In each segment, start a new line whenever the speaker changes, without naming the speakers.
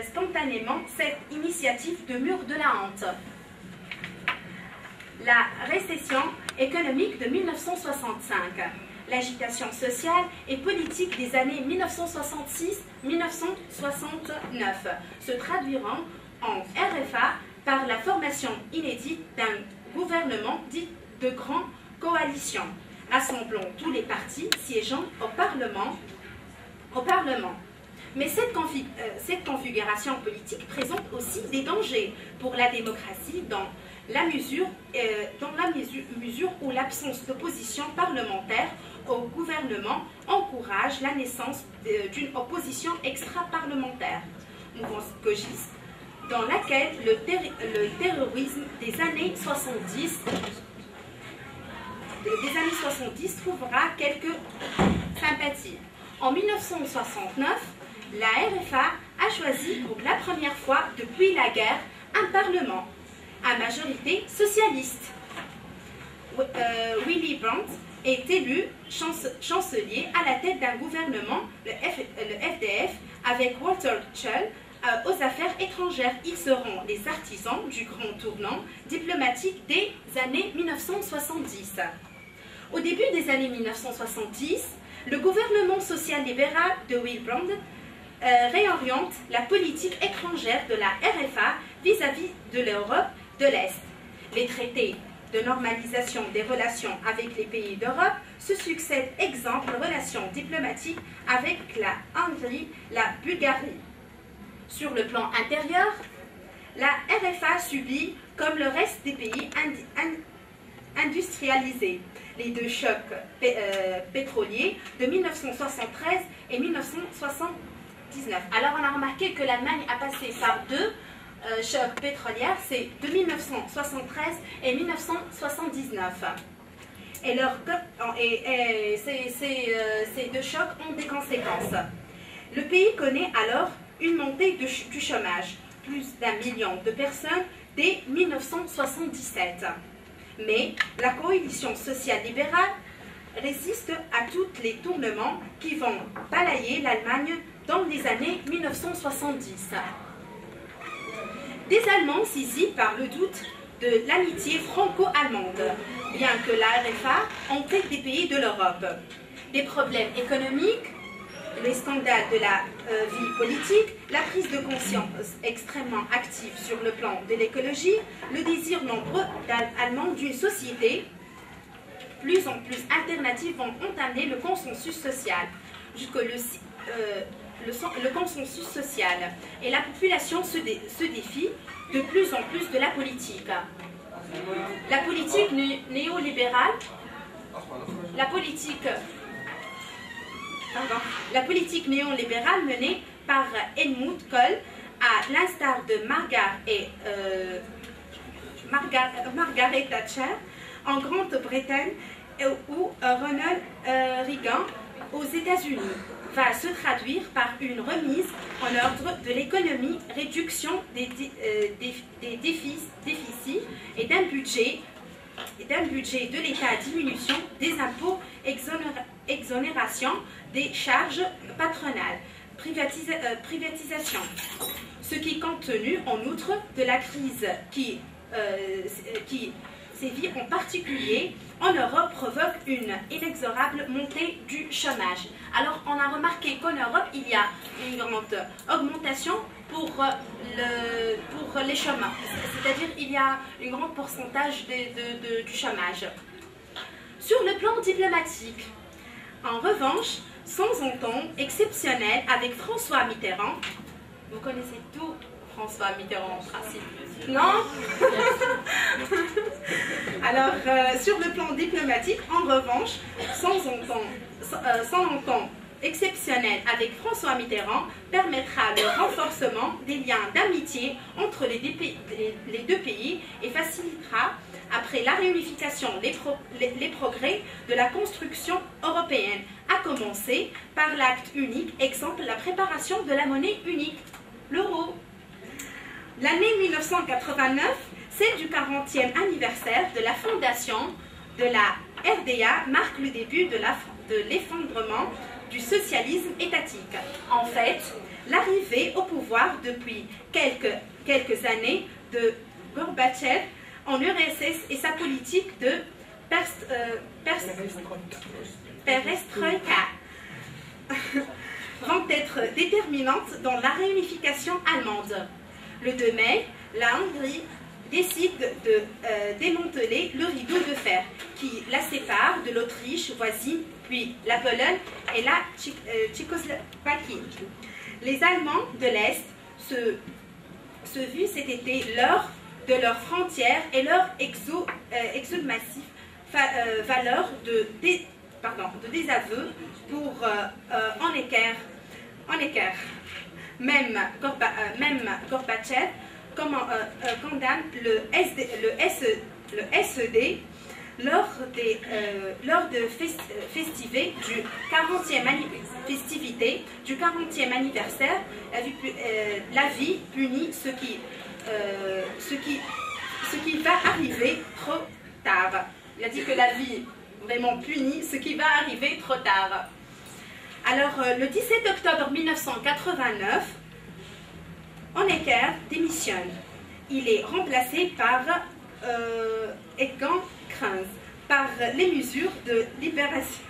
spontanément cette initiative de mur de la honte. La récession économique de 1965, l'agitation sociale et politique des années 1966-1969 se traduiront en RFA par la formation inédite d'un gouvernement dit de grande coalition, rassemblant tous les partis siégeant au Parlement. Mais cette configuration politique présente aussi des dangers pour la démocratie dans la mesure où l'absence d'opposition parlementaire au gouvernement encourage la naissance d'une opposition extra-parlementaire, mouvance gauchiste, dans laquelle le terrorisme des années 70 trouvera quelques sympathies. En 1969, la RFA a choisi pour la première fois depuis la guerre un parlement à majorité socialiste. Willy Brandt est élu chancelier à la tête d'un gouvernement, le FDF, avec Walter Scheel aux affaires étrangères. Ils seront les artisans du grand tournant diplomatique des années 1970. Au début des années 1970, le gouvernement social-libéral de Willy Brandt réoriente la politique étrangère de la RFA vis-à-vis de l'Europe de l'Est. Les traités de normalisation des relations avec les pays d'Europe se succèdent, exemple, relations diplomatiques avec la Hongrie, la Bulgarie. Sur le plan intérieur, la RFA subit, comme le reste des pays industrialisés, les deux chocs pétroliers de 1973 et 1979. Alors on a remarqué que l'Allemagne a passé par deux chocs pétrolières, c'est de 1973 et 1979. Ces deux chocs ont des conséquences. Le pays connaît alors une montée du chômage, plus d'1 million de personnes dès 1977. Mais la coalition sociale libérale résiste à tous les tournements qui vont balayer l'Allemagne dans les années 1970. Des Allemands saisis par le doute de l'amitié franco-allemande, bien que la RFA entête des pays de l'Europe. Des problèmes économiques, les scandales de la vie politique, la prise de conscience extrêmement active sur le plan de l'écologie, le désir nombreux d'Allemands d'une société plus en plus alternative vont entamer le consensus social. Le consensus social et la population se défie de plus en plus de la politique. La politique néolibérale, la politique néolibérale menée par Helmut Kohl, à l'instar de Margaret Thatcher en Grande-Bretagne ou Ronald Reagan aux États-Unis, va se traduire par une remise en ordre de l'économie, réduction des déficits et d'un budget de l'État, diminution des impôts, exonération des charges patronales, privatisation. Ce qui, compte tenu en outre de la crise qui sévit en particulier en Europe, provoque une inexorable montée du chômage. Alors, on a remarqué qu'en Europe, il y a une grande augmentation pour les chômeurs. C'est-à-dire il y a un grand pourcentage du chômage. Sur le plan diplomatique, en revanche, sans entente exceptionnelle avec François Mitterrand, vous connaissez tout François Mitterrand en principe, non? Alors, sur le plan diplomatique, en revanche, sans entente exceptionnelle avec François Mitterrand, permettra le renforcement des liens d'amitié entre les deux pays et facilitera, après la réunification, les progrès de la construction européenne, à commencer par l'acte unique, exemple la préparation de la monnaie unique, l'euro. L'année 1989, celle du 40e anniversaire de la fondation de la RDA, marque le début de l'effondrement du socialisme étatique. En fait, l'arrivée au pouvoir depuis quelques années de Gorbatchev en URSS et sa politique de perestroïka vont être déterminantes dans la réunification allemande. Le 2 mai, la Hongrie décide de démanteler le rideau de fer qui la sépare de l'Autriche voisine, puis la Pologne et la Tchécoslovaquie. Les Allemands de l'Est se vus cet été l'heure de leurs frontières et leur exode massif valeur de désaveu pour en équerre. Même Gorbatchev condamne le SED lors de festivité du 40e anniversaire. La vie punit ce qui va arriver trop tard. Il a dit que la vie vraiment punit ce qui va arriver trop tard. Alors, le 17 octobre 1989, Honecker démissionne. Il est remplacé par Egan Krenz par les mesures de libération.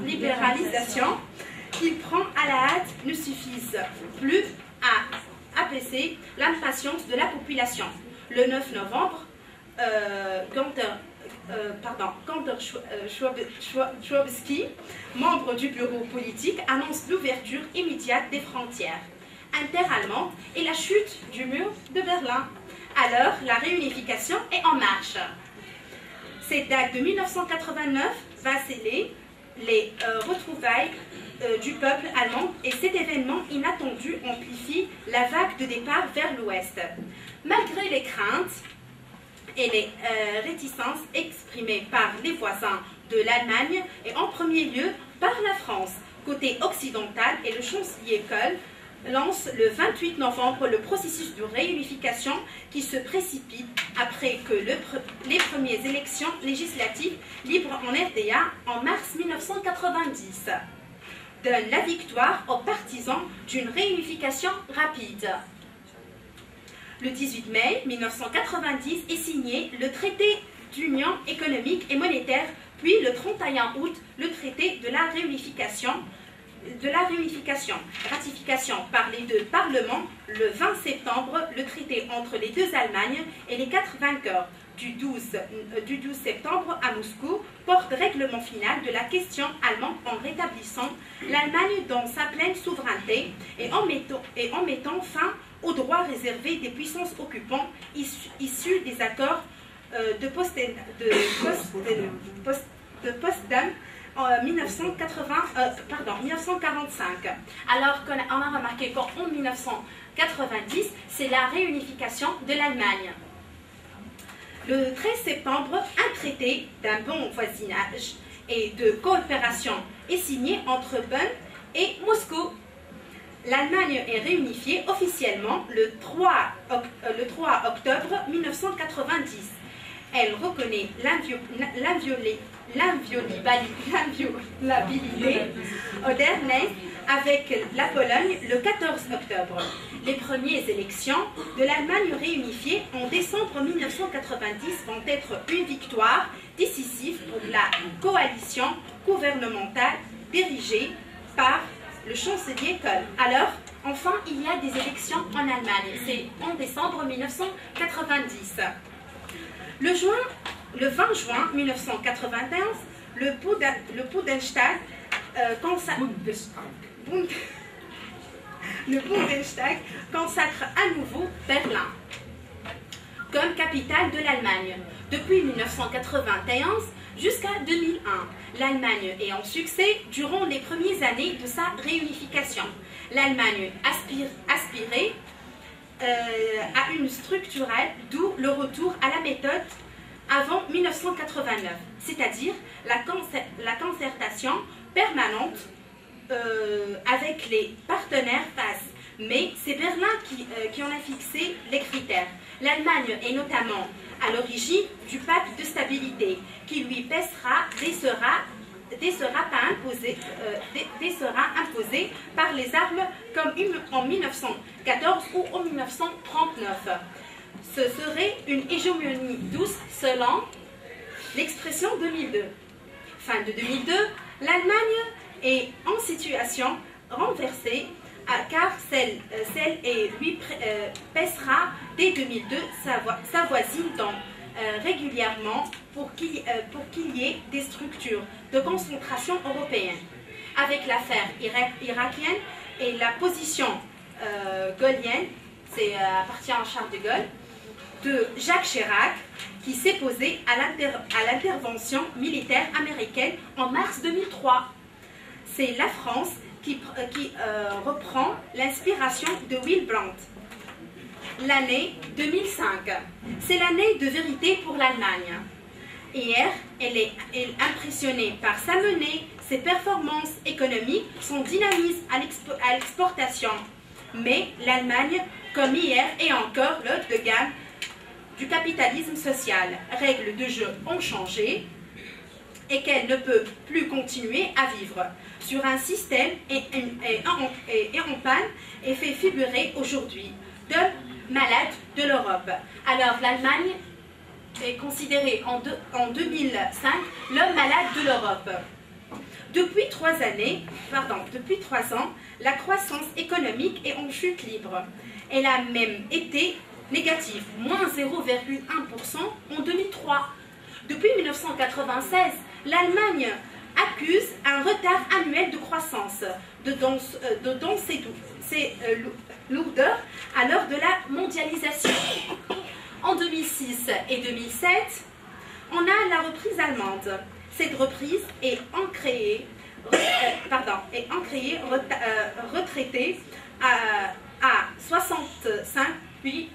Libéralisation qu'il prend à la hâte ne suffisent plus à apaiser l'impatience de la population. Le 9 novembre, Gunther Schabowski, membre du bureau politique, annonce l'ouverture immédiate des frontières interallemandes et la chute du mur de Berlin. Alors, la réunification est en marche. Cette date de 1989 va sceller les retrouvailles du peuple allemand et cet événement inattendu amplifie la vague de départ vers l'ouest. Malgré les craintes et les réticences exprimées par les voisins de l'Allemagne et en premier lieu par la France, côté occidental, et le chancelier Kohl lance le 28 novembre le processus de réunification qui se précipite après que les premières élections législatives libres en RDA en mars 1990 donnent la victoire aux partisans d'une réunification rapide. Le 18 mai 1990 est signé le traité d'union économique et monétaire, puis le 31 août, le traité de la réunification, ratification par les deux parlements le 20 septembre, le traité entre les deux Allemagnes et les quatre vainqueurs du 12 septembre à Moscou porte règlement final de la question allemande en rétablissant l'Allemagne dans sa pleine souveraineté et en mettant fin aux droits réservés des puissances occupantes issus des accords de Potsdam en 1945. Alors qu'on a remarqué qu'en 1990, c'est la réunification de l'Allemagne. Le 13 septembre, un traité d'un bon voisinage et de coopération est signé entre Bonn et Moscou. L'Allemagne est réunifiée officiellement le 3 octobre 1990. Elle reconnaît l'inviolabilité Oder-Neisse avec la Pologne le 14 octobre. Les premières élections de l'Allemagne réunifiée en décembre 1990 vont être une victoire décisive pour la coalition gouvernementale dirigée par le chancelier Kohl. Alors, enfin, il y a des élections en Allemagne. C'est en décembre 1990. Le 20 juin 1991, le Bundestag consacre à nouveau Berlin comme capitale de l'Allemagne. Depuis 1991 jusqu'à 2001, l'Allemagne est en succès durant les premières années de sa réunification. L'Allemagne aspirait à une structurelle, d'où le retour à la méthode avant 1989, c'est-à-dire la concertation permanente avec les partenaires face. Mais c'est Berlin qui en a fixé les critères. L'Allemagne est notamment à l'origine du pacte de stabilité qui lui sera imposé par les armes comme en 1914 ou en 1939. Ce serait une hégémonie douce selon l'expression 2002. Fin de 2002, l'Allemagne est en situation renversée car celle et lui pèsera dès 2002 sa voisine régulièrement pour qu'il y ait des structures de concentration européennes. Avec l'affaire irakienne et la position gaullienne, c'est appartient à Charles de Gaulle, de Jacques Chirac, qui s'est posé à l'intervention militaire américaine en mars 2003. C'est la France qui reprend l'inspiration de Willy Brandt. L'année 2005, c'est l'année de vérité pour l'Allemagne. Hier, elle est impressionnée par sa menée, ses performances économiques, son dynamisme à l'exportation. Mais l'Allemagne, comme hier, est encore l'hôte de gamme du capitalisme social. Règles de jeu ont changé et qu'elle ne peut plus continuer à vivre sur un système et en panne et fait figurer aujourd'hui de malade de l'Europe. Alors l'Allemagne est considérée en 2005 l'homme malade de l'Europe. Depuis 3 ans, la croissance économique est en chute libre. Elle a même été négative, moins 0,1% en 2003. Depuis 1996, l'Allemagne accuse un retard annuel de croissance dans ses lourdeurs à l'heure de la mondialisation. En 2006 et 2007, on a la reprise allemande. Cette reprise est retraitée à 65 puis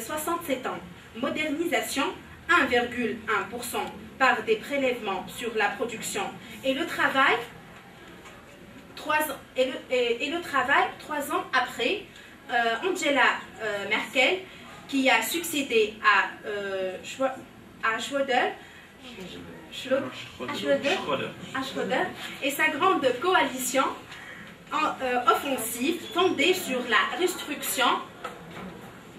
67 ans. Modernisation 1,1% par des prélèvements sur la production et le travail 3 ans après, Angela Merkel, qui a succédé à Schröder, et sa grande coalition offensive fondée sur la restriction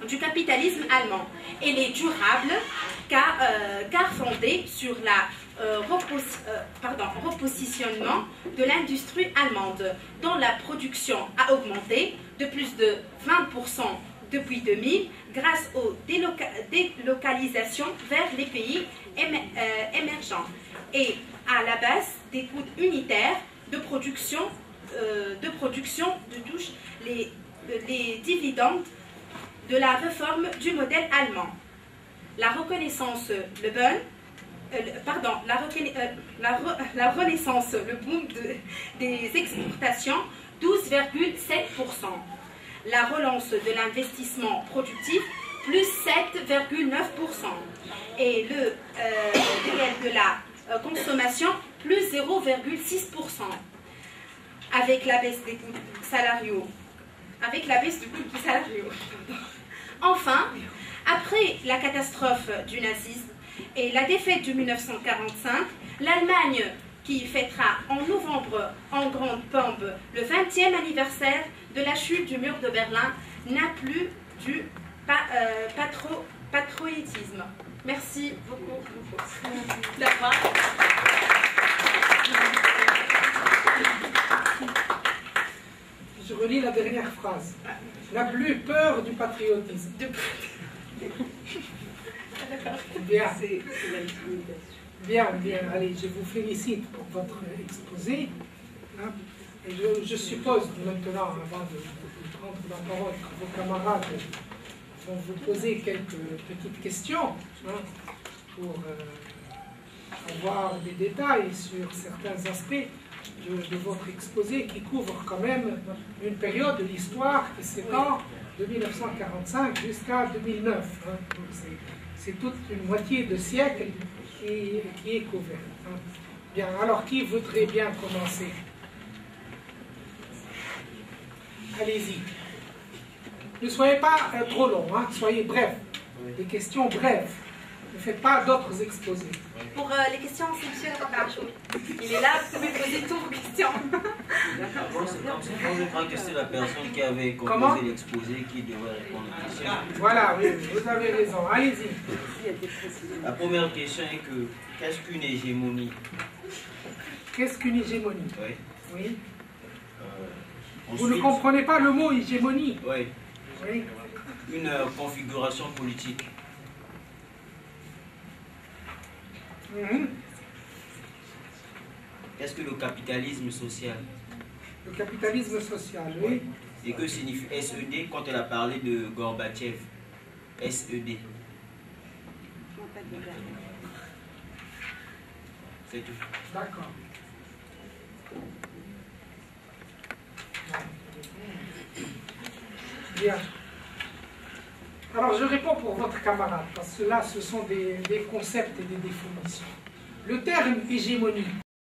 du capitalisme allemand. Elle est durable car fondée sur la repositionnement de l'industrie allemande, dont la production a augmenté de plus de 20% depuis 2000 grâce aux délocalisations vers les pays émergents et à la baisse des coûts unitaires de production de touche les dividendes de la réforme du modèle allemand. La reconnaissance, la renaissance, le boom des exportations, 12,7%. La relance de l'investissement productif, plus 7,9%. Et le réel de la consommation, plus 0,6%. Avec la baisse des coûts salariaux. Enfin, après la catastrophe du nazisme et la défaite de 1945, l'Allemagne, qui fêtera en novembre en grande pompe le 20e anniversaire de la chute du mur de Berlin, n'a plus du patriotisme. Merci beaucoup.
Je relis la dernière phrase. N'a plus peur du patriotisme. Bien. Bien, bien. Allez, je vous félicite pour votre exposé. Et je suppose maintenant, avant de prendre la parole, que vos camarades vont vous poser quelques petites questions pour avoir des détails sur certains aspects de votre exposé qui couvre quand même une période de l'histoire qui s'étend de 1945 jusqu'à 2009. C'est toute une moitié de siècle qui est couverte. Bien, alors qui voudrait bien commencer? Allez-y. Ne soyez pas trop long, soyez bref. Des questions brèves. Ne faites pas d'autres exposés.
Pour les questions, c'est M. Rabachoui. Il est là, vous pouvez poser toutes vos questions.
Moi, je crois que c'est la personne qui avait composé l'exposé qui devrait répondre aux questions.
Voilà, oui, vous avez raison. Allez-y.
La première question est que, qu'est-ce qu'une hégémonie?
Qu'est-ce qu'une hégémonie?
Oui.
Oui. Vous
Ensuite,
ne comprenez pas le mot hégémonie?
oui.
Oui.
Une configuration politique.
Mhm.
Qu'est-ce que le capitalisme social?
Le capitalisme social, oui.
Et que signifie SED quand elle a parlé de Gorbatchev? SED. C'est tout.
D'accord. Bien. Alors, je réponds pour votre camarade, parce que là, ce sont des concepts et des définitions. Le terme hégémonie